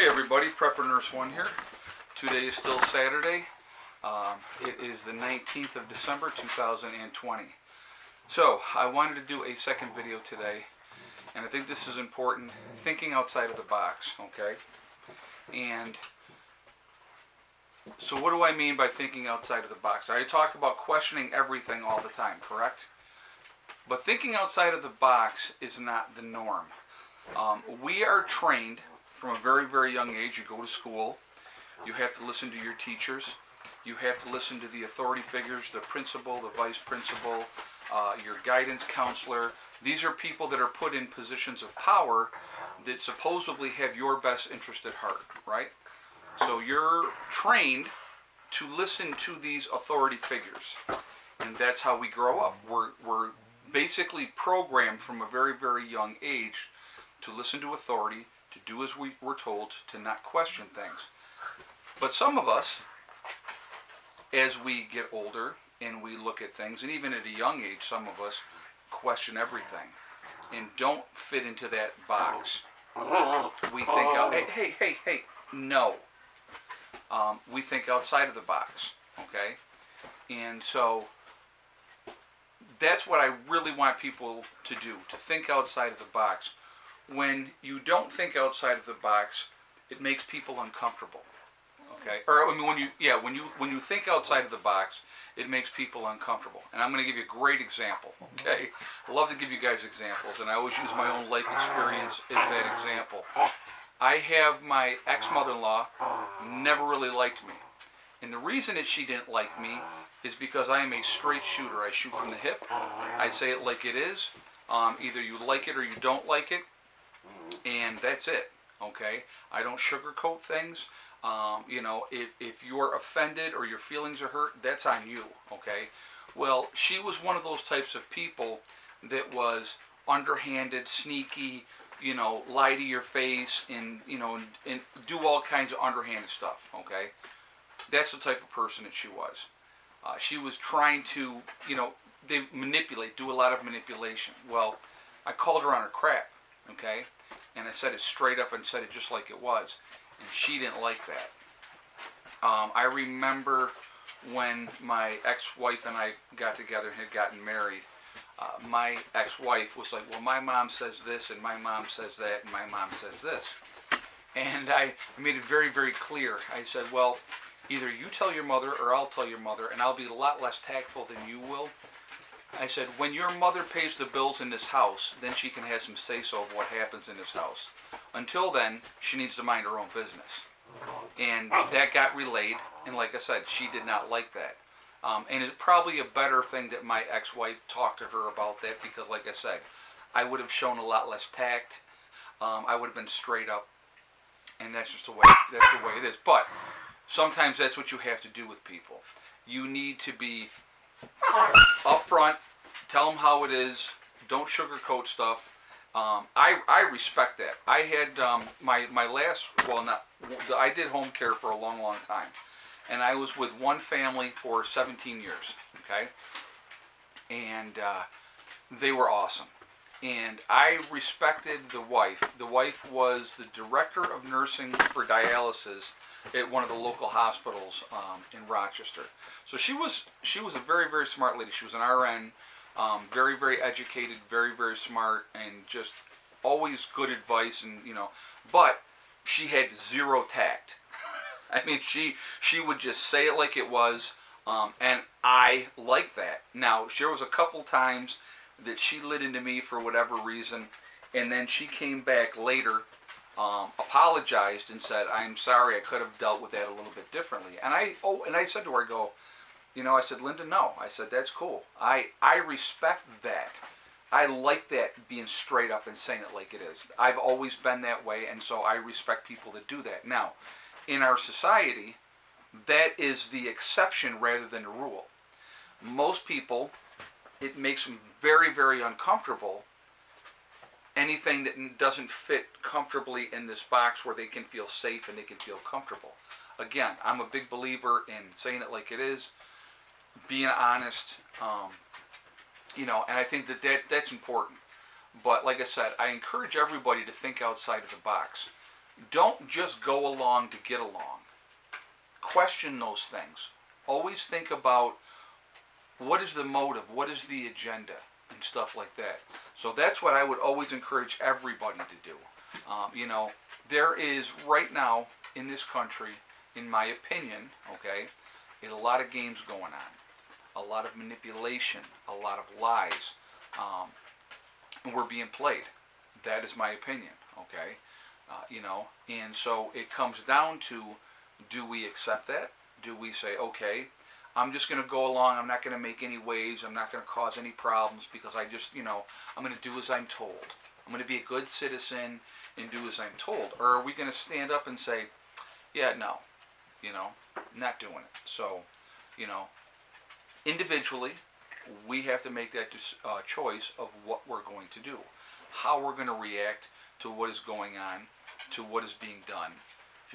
Hey everybody, Prepper Nurse 1 here. Today is still Saturday. It is the 19th of December 2020. So, I wanted to do a second video today, and I think this is important, thinking outside of the box, okay? And so what do I mean by thinking outside of the box? I talk about questioning everything all the time, correct? But thinking outside of the box is not the norm. We are trained from a very, very young age. You go to school, you have to listen to your teachers, you have to listen to the authority figures, the principal, the vice principal, your guidance counselor. These are people that are put in positions of power that supposedly have your best interest at heart, right? So you're trained to listen to these authority figures, and that's how we grow up. We're basically programmed from a very, very young age to listen to authority, to do as we were told, to not question things. But some of us, as we get older and we look at things, and even at a young age, some of us question everything and don't fit into that box. We think, hey, no. We think outside of the box, okay? And so that's what I really want people to do, to think outside of the box. When you don't think outside of the box, it makes people uncomfortable. Okay? Or I mean, when you think outside of the box, it makes people uncomfortable. And I'm going to give you a great example. Okay? I love to give you guys examples, and I always use my own life experience as that example. I have my ex-mother-in-law never really liked me, and the reason that she didn't like me is because I am a straight shooter. I shoot from the hip. I say it like it is. Either you like it or you don't like it. And that's it, okay? I don't sugarcoat things. If you're offended or your feelings are hurt, that's on you, okay? Well, she was one of those types of people that was underhanded, sneaky, lie to your face, and do all kinds of underhanded stuff, okay? That's the type of person that she was. She was trying to, they do a lot of manipulation. Well, I called her on her crap, okay? And I said it straight up and said it just like it was. And she didn't like that. I remember when my ex-wife and I got together and had gotten married, my ex-wife was like, well, my mom says this, and my mom says that, and my mom says this. And I made it very, very clear. I said, well, either you tell your mother or I'll tell your mother, and I'll be a lot less tactful than you will. I said, when your mother pays the bills in this house, then she can have some say-so of what happens in this house. Until then, she needs to mind her own business. And that got relayed, and like I said, she did not like that. And it's probably a better thing that my ex-wife talked to her about that, because like I said, I would have shown a lot less tact. I would have been straight up, and that's just the way it is. But sometimes that's what you have to do with people. You need to be up front, tell them how it is, don't sugarcoat stuff. I respect that. I had I did home care for a long, long time. And I was with one family for 17 years, okay? And they were awesome. And I respected the wife. The wife was the director of nursing for dialysis at one of the local hospitals in Rochester. So she was a very, very smart lady. She was an RN, very, very educated, very, very smart, and just always good advice. And but she had zero tact. I mean, she would just say it like it was, and I like that. Now, there was a couple times that she lit into me for whatever reason, and then she came back later, apologized and said, I'm sorry, I could have dealt with that a little bit differently. And I said to her, I said, Linda, no. I said, that's cool. I respect that. I like that, being straight up and saying it like it is. I've always been that way, and so I respect people that do that. Now, in our society, that is the exception rather than the rule. Most people, it makes them very, very uncomfortable. Anything that doesn't fit comfortably in this box where they can feel safe and they can feel comfortable. Again, I'm a big believer in saying it like it is, being honest, and I think that's important. But like I said, I encourage everybody to think outside of the box. Don't just go along to get along. Question those things. Always think about what is the motive, what is the agenda, and stuff like that. So that's what I would always encourage everybody to do. You know, there is right now in this country, in my opinion, okay, a lot of games going on, a lot of manipulation, a lot of lies, and we're being played. That is my opinion, okay? You know, and so it comes down to, do we accept that? Do we say, okay, I'm just going to go along, I'm not going to make any waves, I'm not going to cause any problems because I just, you know, I'm going to do as I'm told. I'm going to be a good citizen and do as I'm told. Or are we going to stand up and say, yeah, no, you know, not doing it. So, you know, individually, we have to make that choice of what we're going to do, how we're going to react to what is going on, to what is being done.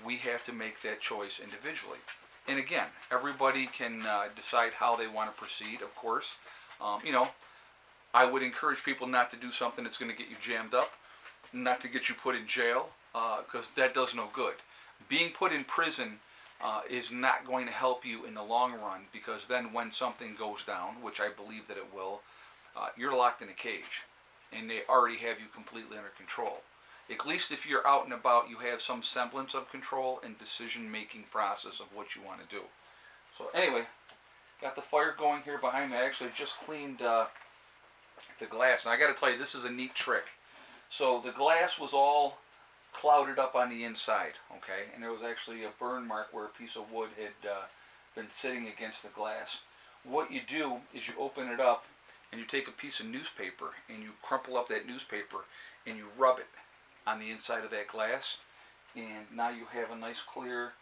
We have to make that choice individually. And again, everybody can decide how they want to proceed, of course. You know, I would encourage people not to do something that's going to get you jammed up, not to get you put in jail, because that does no good. Being put in prison is not going to help you in the long run, because then when something goes down, which I believe that it will, you're locked in a cage, and they already have you completely under control. At least if you're out and about, you have some semblance of control and decision-making process of what you want to do. So anyway, got the fire going here behind me. I actually just cleaned the glass, and I got to tell you, this is a neat trick. So the glass was all clouded up on the inside, okay, and there was actually a burn mark where a piece of wood had been sitting against the glass. What you do is you open it up and you take a piece of newspaper and you crumple up that newspaper and you rub it on the inside of that glass, and now you have a nice clear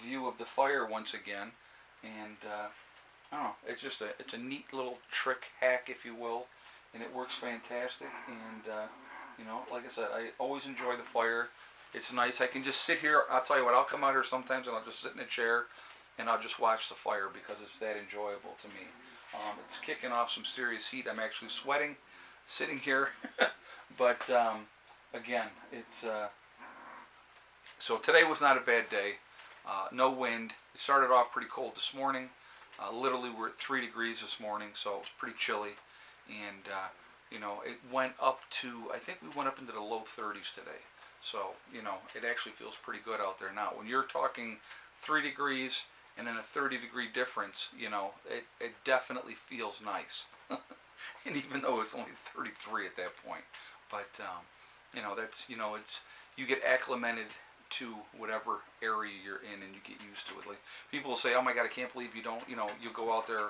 view of the fire once again. And I don't know, it's a neat little trick hack, if you will, and it works fantastic. And you know, like I said, I always enjoy the fire. It's nice. I can just sit here. I'll tell you what, I'll come out here sometimes and I'll just sit in a chair and I'll just watch the fire because it's that enjoyable to me. It's kicking off some serious heat. I'm actually sweating sitting here. But again, it's so today was not a bad day. No wind. It started off pretty cold this morning. Literally we're at 3 degrees this morning, so it was pretty chilly. And you know, it went up to, I think we went up into the low 30s today. So, you know, it actually feels pretty good out there now. When you're talking 3 degrees and then a 30-degree difference, you know, it definitely feels nice. And even though it's only 33 at that point. But, you know, that's, you know, it's, you get acclimated to whatever area you're in and you get used to it. Like, people will say, oh my God, I can't believe you don't, you know, you go out there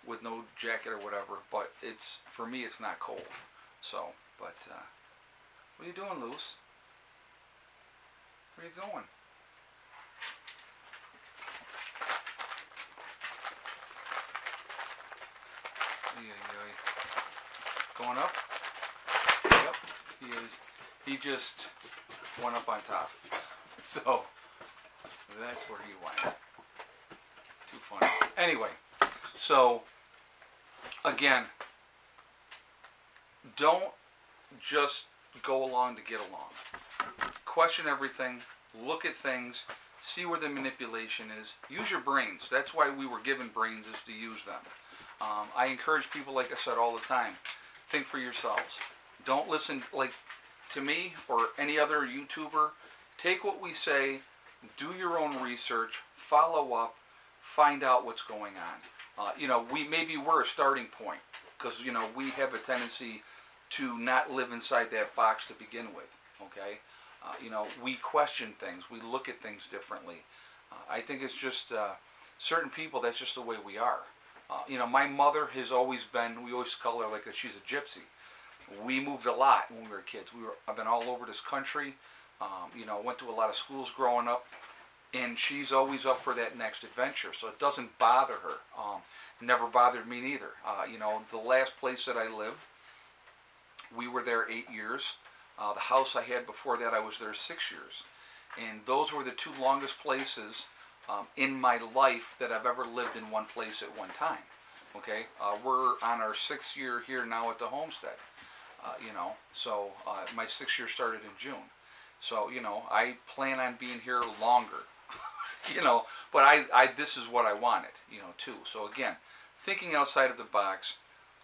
with no jacket or whatever, but it's, for me, it's not cold. So, but what are you doing, Luce? Where are you going? Going up? Yep, he is. He just went up on top. So that's where he went. Too funny. Anyway, so again, don't just go along to get along. Question everything, look at things, see where the manipulation is. Use your brains. That's why we were given brains, is to use them. I encourage people, like I said, all the time, think for yourselves. Don't listen like to me or any other YouTuber. Take what we say, do your own research, follow up, find out what's going on. You know, we're a starting point because, you know, we have a tendency to not live inside that box to begin with, okay? You know, we question things, we look at things differently. I think it's just certain people, that's just the way we are. You know, my mother has always been, we always call her like she's a gypsy. We moved a lot when we were kids. I've been all over this country. You know, went to a lot of schools growing up, and she's always up for that next adventure. So it doesn't bother her. Never bothered me neither. You know, the last place that I lived, we were there 8 years. The house I had before that, I was there 6 years. And those were the two longest places in my life that I've ever lived in one place at one time. Okay, we're on our 6th year here now at the homestead. You know, so my 6th year started in June. So, I plan on being here longer, but I this is what I wanted, too. So again, thinking outside of the box,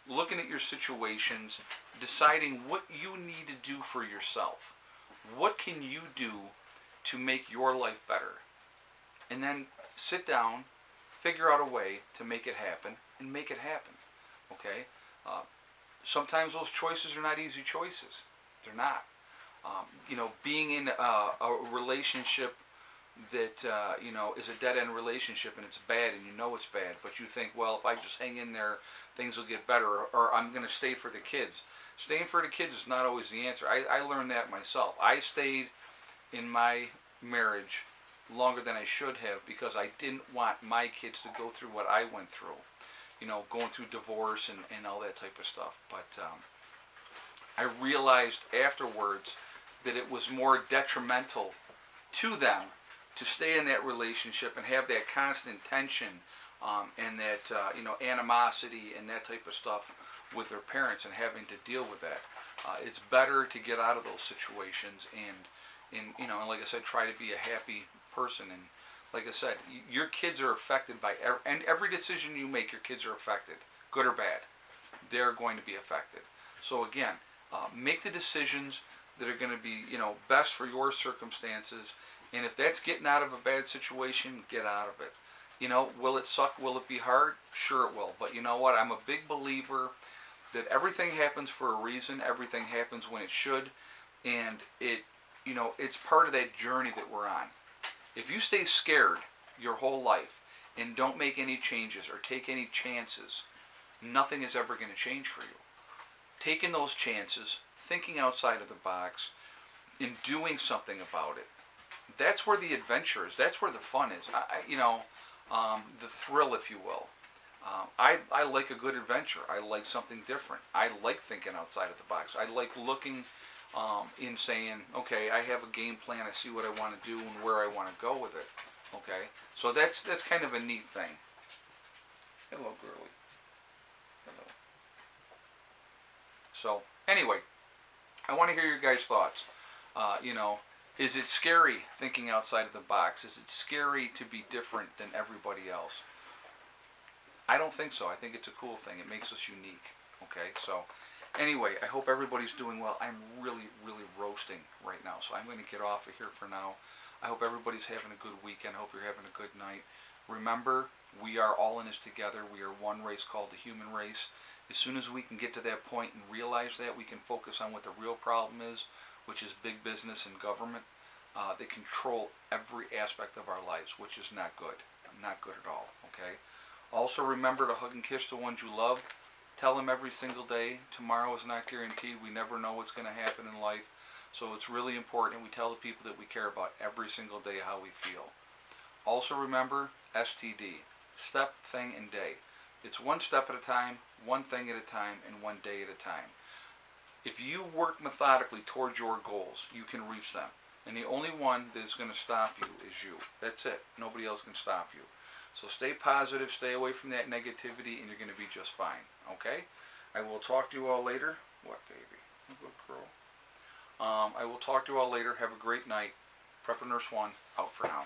looking at your situations, deciding what you need to do for yourself. What can you do to make your life better? And then sit down, figure out a way to make it happen, and make it happen. Okay? Uh, Sometimes those choices are not easy choices. They're not. Being in a relationship that is a dead end relationship and it's bad and it's bad, but you think, well, if I just hang in there, things will get better, or I'm going to stay for the kids. Staying for the kids is not always the answer. I learned that myself. I stayed in my marriage longer than I should have because I didn't want my kids to go through what I went through. Going through divorce and all that type of stuff. But I realized afterwards that it was more detrimental to them to stay in that relationship and have that constant tension and that animosity and that type of stuff with their parents and having to deal with that. It's better to get out of those situations and like I said, try to be a happy person. And like I said, your kids are affected by every decision you make. Your kids are affected, good or bad. They're going to be affected. So again, make the decisions that are going to be best for your circumstances. And if that's getting out of a bad situation, get out of it. Will it suck? Will it be hard? Sure it will. But you know what? I'm a big believer that everything happens for a reason. Everything happens when it should. And it's part of that journey that we're on. If you stay scared your whole life and don't make any changes or take any chances, nothing is ever going to change for you. Taking those chances, thinking outside of the box, and doing something about it. That's where the adventure is. That's where the fun is. The thrill, if you will. I like a good adventure. I like something different. I like thinking outside of the box. I like looking in saying, okay, I have a game plan. I see what I want to do and where I want to go with it. Okay, so that's kind of a neat thing. Hello, girly. Hello. So anyway, I want to hear your guys' thoughts. Is it scary thinking outside of the box? Is it scary to be different than everybody else? I don't think so. I think it's a cool thing. It makes us unique. Okay, so anyway, I hope everybody's doing well. I'm really, really roasting right now, so I'm going to get off of here for now. I hope everybody's having a good weekend. I hope you're having a good night. Remember, we are all in this together. We are one race called the human race. As soon as we can get to that point and realize that, we can focus on what the real problem is, which is big business and government. They control every aspect of our lives, which is not good. Not good at all, okay? Also remember to hug and kiss the ones you love. Tell them every single day, tomorrow is not guaranteed. We never know what's going to happen in life. So it's really important we tell the people that we care about every single day how we feel. Also remember STD, step, thing, and day. It's one step at a time, one thing at a time, and one day at a time. If you work methodically towards your goals, you can reach them. And the only one that's going to stop you is you. That's it. Nobody else can stop you. So stay positive, stay away from that negativity, and you're going to be just fine. Okay? I will talk to you all later. What, baby? Good girl. I will talk to you all later. Have a great night. Prepper Nurse 1, out for now.